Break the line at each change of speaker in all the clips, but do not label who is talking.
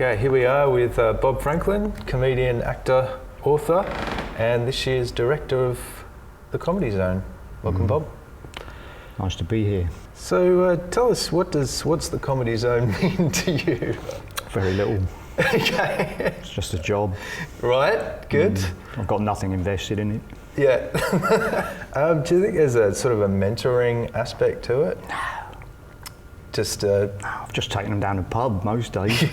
Okay, here we are with Bob Franklin, comedian, actor, author, and this year's director of the Comedy Zone. Welcome, Bob.
Nice to be here.
So tell us, what's the Comedy Zone mean to you? Very
little.
Okay.
It's just a job.
Right, good.
I've got nothing invested in it.
Yeah. Do you think there's a sort of a mentoring aspect to it?
I've just taken them down to the pub most days.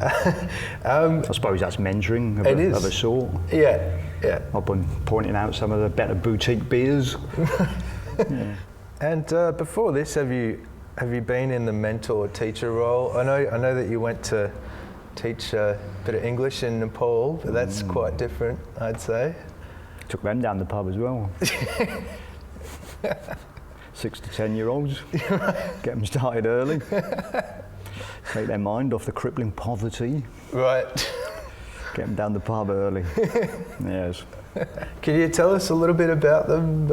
I suppose that's mentoring of a sort.
Yeah, yeah.
I've been pointing out some of the better boutique beers.
Yeah. And before this, have you been in the mentor-teacher role? I know that you went to teach a bit of English in Nepal, but that's quite different, I'd say.
Took them down the pub as well. 6 to 10-year-olds, get them started early, take their mind off the crippling poverty.
Right.
Get them down the pub early. Yes.
Can you tell us a little bit about them,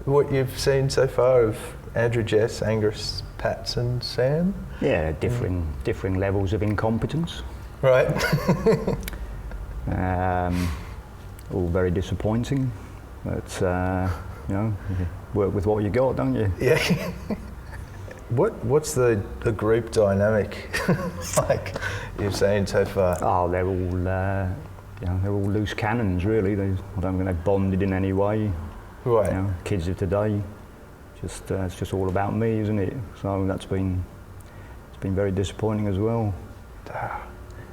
what you've seen so far of Andrew, Jess, Angus, Pats and Sam?
Yeah, differing levels of incompetence.
Right.
All very disappointing, but you know, you work with what you got, don't you?
Yeah. What's the group dynamic like you've seen so far?
Oh, they're all they're all loose cannons, really. I don't think they've bonded in any way.
Right.
You know, kids of today, it's just all about me, isn't it? So it's been very disappointing as well.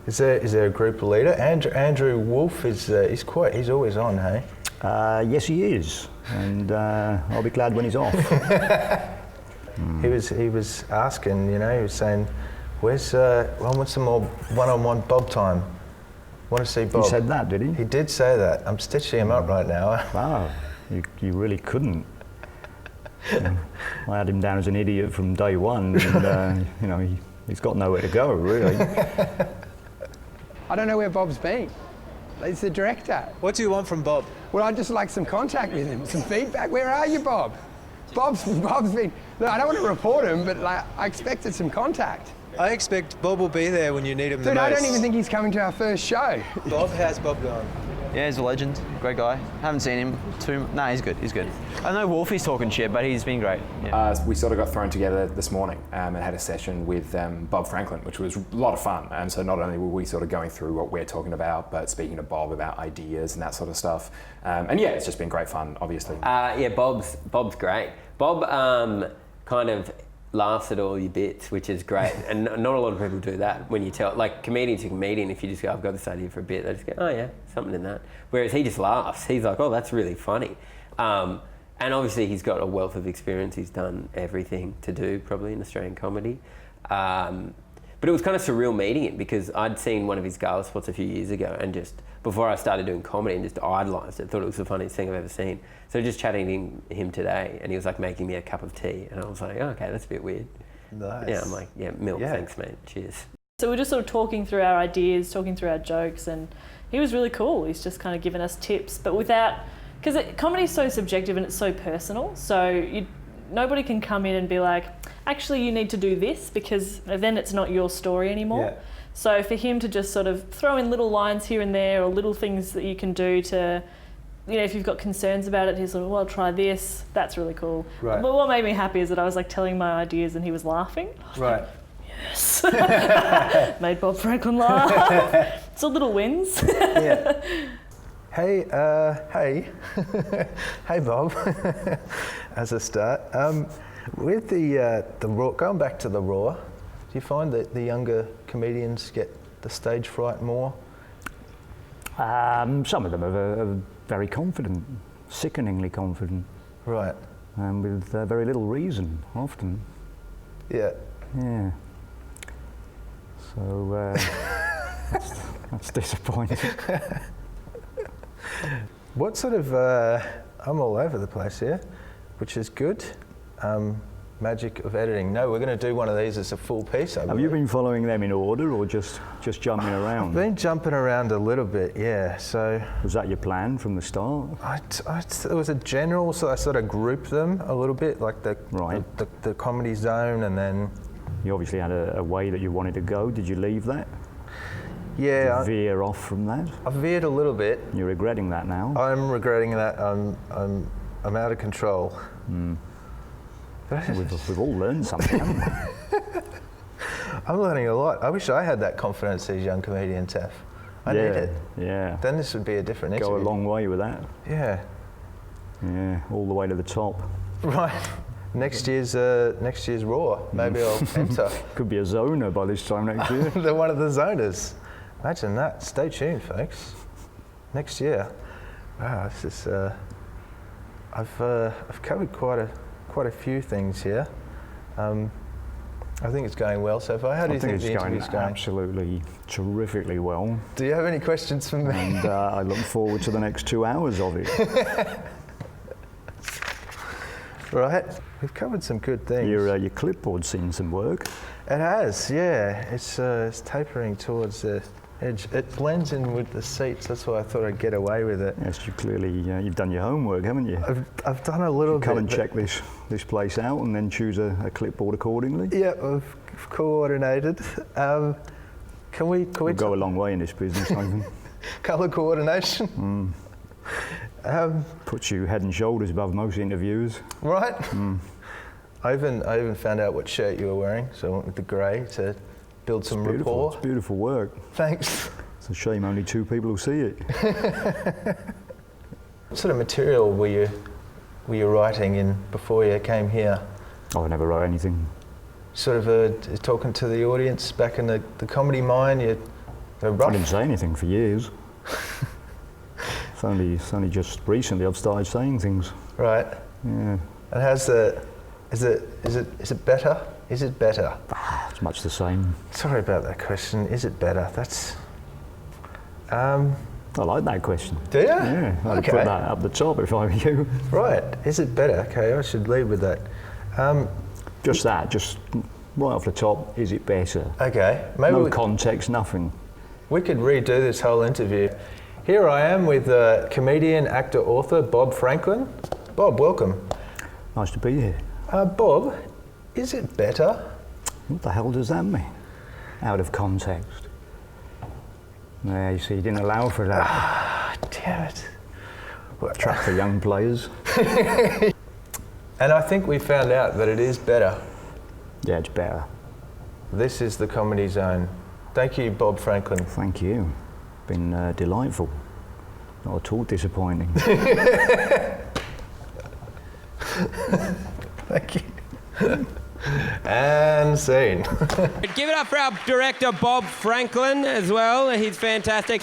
Is there a group leader? Andrew Wolfe he's always on, hey?
Yes, he is, and I'll be glad when he's off.
He was asking, he was saying, "Where's I want some more one-on-one Bob time. Want to see Bob?"
He said that, did he?
He did say that. I'm stitching him up right now.
Wow, you really couldn't. I had him down as an idiot from day one, and he's got nowhere to go, really.
I don't know where Bob's been. He's the director.
What do you want from Bob?
Well, I'd just like some contact with him, some feedback. Where are you, Bob? Bob's been. Look, I don't want to report him, but I expected some contact.
I expect Bob will be there when you need him the
most.
most.
Dude, I don't even think he's coming to our first show.
Bob, how's Bob going?
Yeah, he's a legend. Great guy. Haven't seen him he's good. He's good. I know Wolfie's talking shit, but he's been great. Yeah.
We sort of got thrown together this morning and had a session with Bob Franklin, which was a lot of fun. And so not only were we sort of going through what we're talking about, but speaking to Bob about ideas and that sort of stuff. And yeah, it's just been great fun, obviously.
Yeah, Bob's great. Bob kind of laughs at all your bits, which is great. And not a lot of people do that when you tell, like comedian to comedian, if you just go, I've got this idea for a bit, they just go, oh yeah, something in that. Whereas he just laughs. He's like, oh, that's really funny. And obviously he's got a wealth of experience. He's done everything to do probably in Australian comedy. But it was kind of surreal meeting him because I'd seen one of his gala spots a few years ago and just before I started doing comedy and just idolised it, thought it was the funniest thing I've ever seen. So just chatting to him today and he was like making me a cup of tea and I was like, oh, okay, that's a bit weird.
Nice.
Yeah, I'm like, yeah, milk, thanks mate, cheers.
So we're just sort of talking through our ideas, talking through our jokes, and he was really cool. He's just kind of given us tips, but without, because comedy is so subjective and it's so personal, so nobody can come in and be like, actually you need to do this, because then it's not your story anymore.
Yeah.
So for him to just sort of throw in little lines here and there or little things that you can do to, if you've got concerns about it, he's sort of, well, try this, that's really cool.
Right.
But what made me happy is that I was like telling my ideas and he was laughing.
Right.
Yes. Made Bob Franklin laugh. It's a little wins.
Yeah. Hey, hey Bob, as a start. With the Raw, going back to the Raw, do you find that the younger comedians get the stage fright more?
Some of them are very confident, sickeningly confident.
Right.
And with very little reason, often.
Yeah.
Yeah. So that's disappointing.
What sort of, I'm all over the place here, which is good. Magic of editing. No, we're going to do one of these as a full piece.
Have you been following them in order or just jumping around?
I've been jumping around a little bit, yeah. So
was that your plan from the start?
It was a general, so I sort of grouped them a little bit, like the Comedy Zone, and then
You obviously had a way that you wanted to go. Did you leave that?
Yeah,
Did you veer off from that?
I veered a little bit.
You're regretting that now?
I'm regretting that. I'm out of control.
We've all learned something, haven't we?
I'm learning a lot. I wish I had that confidence these young comedians have. I need it.
Yeah.
Then this would be a different interview.
Go a long way with that.
Yeah.
Yeah, all the way to the top.
Right. Next year's Raw. Maybe I'll enter.
Could be a zoner by this time next year.
They're one of the zoners. Imagine that. Stay tuned, folks. Next year. Wow, this is. I've covered quite a few things here. I think it's going well so far. How do you think the interview's going?
Absolutely terrifically well.
Do you have any questions for me?
And I look forward to the next 2 hours of it.
Right, we've covered some good things.
Your clipboard's seen some work.
It has, yeah. It's tapering towards the edge. It blends in with the seats. That's why I thought I'd get away with it.
Yes, you clearly you've done your homework, haven't you?
I've done a little bit.
Come and check this place out, and then choose a clipboard accordingly.
Yeah, I've coordinated. Can we
go a long way in this business, Nathan.
Colour coordination.
Puts you head and shoulders above most interviewers.
Right. I even found out what shirt you were wearing, so I went with the grey to build some rapport.
It's beautiful work.
Thanks.
It's a shame only 2 people will see it.
What sort of material were you writing in before you came here?
I never wrote anything.
Sort of talking to the audience back in the comedy mine. They're rough.
I didn't say anything for years. It's only just recently I've started saying things.
Right.
Yeah.
And how's is it better? Is it better?
It's much the same.
Sorry about that question. Is it better? That's.
I like that question.
Do you?
Yeah. I'd
Okay.
put that up the top if I were you.
Right. Is it better? Okay, I should lead with that.
Just right off the top. Is it better?
Okay. Maybe
No context, nothing.
we could redo this whole interview. Here I am with comedian, actor, author Bob Franklin. Bob, welcome.
Nice to be here.
Bob, is it better?
What the hell does that mean? Out of context. Yeah, you see, you didn't allow for that.
Ah, damn it.
Trap for young players.
And I think we found out that it is better.
Yeah, it's better.
This is the Comedy Zone. Thank you, Bob Franklin.
Thank you. Been delightful. Not at all disappointing.
Thank you. And scene.
Give it up for our director, Bob Franklin, as well. He's fantastic.